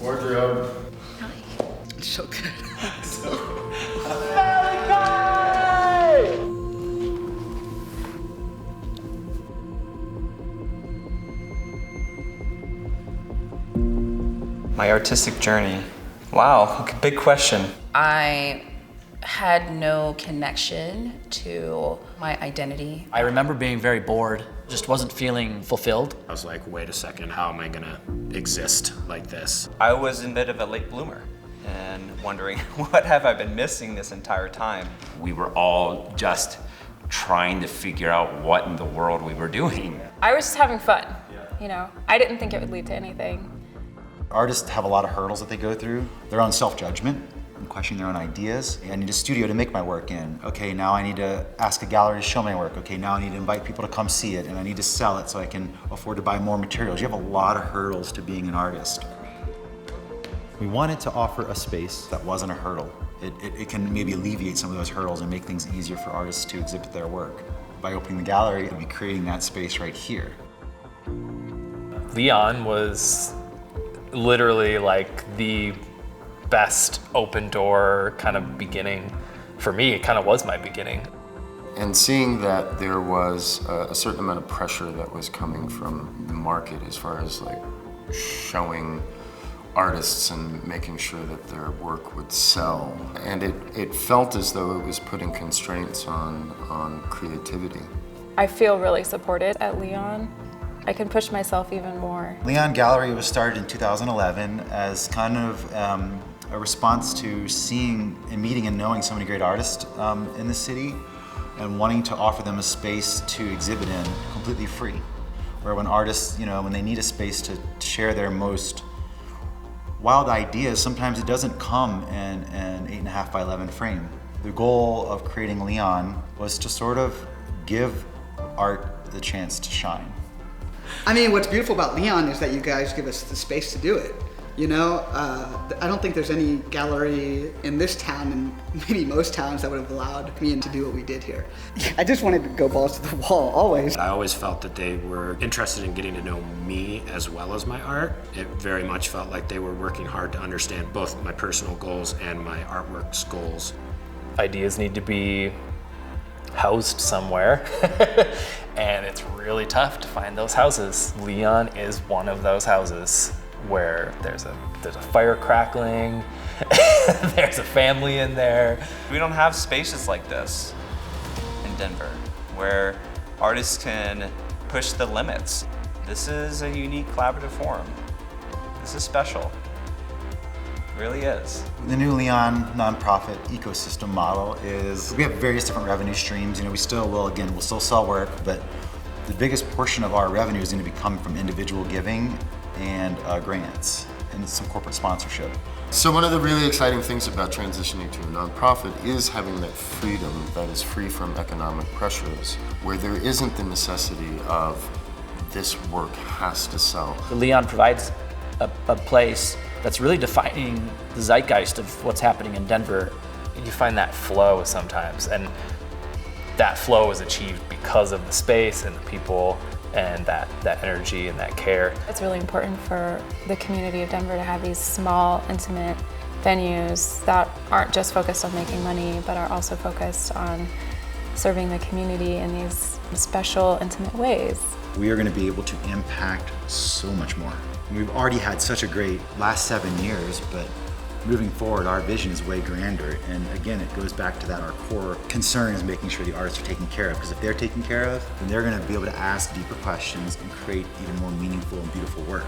Wardrobe. It's so good. My artistic journey. Wow, okay, big question. I had no connection to my identity. I remember being very bored, just wasn't feeling fulfilled. I was like, wait a second, how am I gonna exist like this? I was a bit of a late bloomer and wondering what have I been missing this entire time? We were all just trying to figure out what in the world we were doing. I was just having fun, you know. I didn't think it would lead to anything. Artists have a lot of hurdles that they go through. Their own self-judgment and questioning their own ideas. I need a studio to make my work in. Okay, now I need to ask a gallery to show my work. Okay, now I need to invite people to come see it, and I need to sell it so I can afford to buy more materials. You have a lot of hurdles to being an artist. We wanted to offer a space that wasn't a hurdle. It can maybe alleviate some of those hurdles and make things easier for artists to exhibit their work. By opening the gallery, we'll be creating that space right here. Leon was literally like the best open door kind of beginning for me. It kind of was my beginning. And seeing that there was a certain amount of pressure that was coming from the market as far as like showing artists and making sure that their work would sell. And it felt as though it was putting constraints on creativity. I feel really supported at Leon. I can push myself even more. Leon Gallery was started in 2011 as kind of a response to seeing and meeting and knowing so many great artists in the city and wanting to offer them a space to exhibit in completely free. Where when artists, you know, when they need a space to share their most wild ideas, sometimes it doesn't come in an 8.5 by 11 frame. The goal of creating Leon was to sort of give art the chance to shine. I mean, what's beautiful about Leon is that you guys give us the space to do it. You know, I don't think there's any gallery in this town and maybe most towns that would have allowed me to do what we did here. I just wanted to go balls to the wall, always. I always felt that they were interested in getting to know me as well as my art. It very much felt like they were working hard to understand both my personal goals and my artwork's goals. Ideas need to be housed somewhere, and it's really tough to find those houses. Leon is one of those houses where there's a fire crackling, there's a family in there. We don't have spaces like this in Denver where artists can push the limits. This is a unique collaborative forum. This is special. It really is. The new Leon nonprofit ecosystem model is we have various different revenue streams. You know, we still will, again, we'll still sell work, but the biggest portion of our revenue is going to be coming from individual giving and grants and some corporate sponsorship. So one of the really exciting things about transitioning to a nonprofit is having that freedom that is free from economic pressures, where there isn't the necessity of this work has to sell. Leon provides a place that's really defining the zeitgeist of what's happening in Denver. You find that flow sometimes, and that flow is achieved because of the space and the people and that energy and that care. It's really important for the community of Denver to have these small, intimate venues that aren't just focused on making money, but are also focused on serving the community in these special, intimate ways. We are going to be able to impact so much more. We've already had such a great last 7 years, but moving forward, our vision is way grander. And again, it goes back to that our core concern is making sure the artists are taken care of. Because if they're taken care of, then they're going to be able to ask deeper questions and create even more meaningful and beautiful work.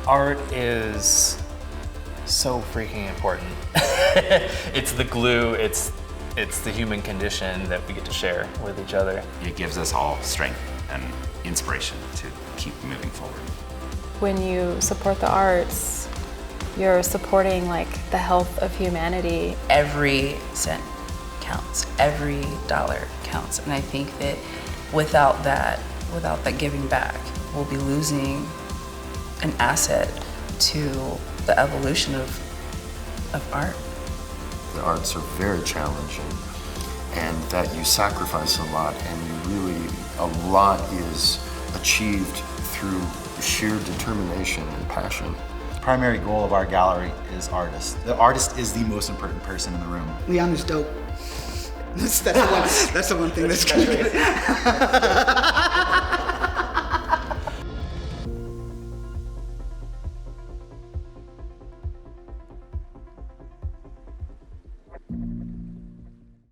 Art is so freaking important. It's the glue, it's the human condition that we get to share with each other. It gives us all strength and inspiration to keep moving forward. When you support the arts, you're supporting like the health of humanity. Every cent counts, every dollar counts. And I think that without that giving back, we'll be losing an asset to the evolution of art. The arts are very challenging, and that you sacrifice a lot, and a lot is achieved through sheer determination and passion. primary goal of our gallery is artist. The artist is the most important person in the room. Leon is dope. That's the one thing that's gonna get it.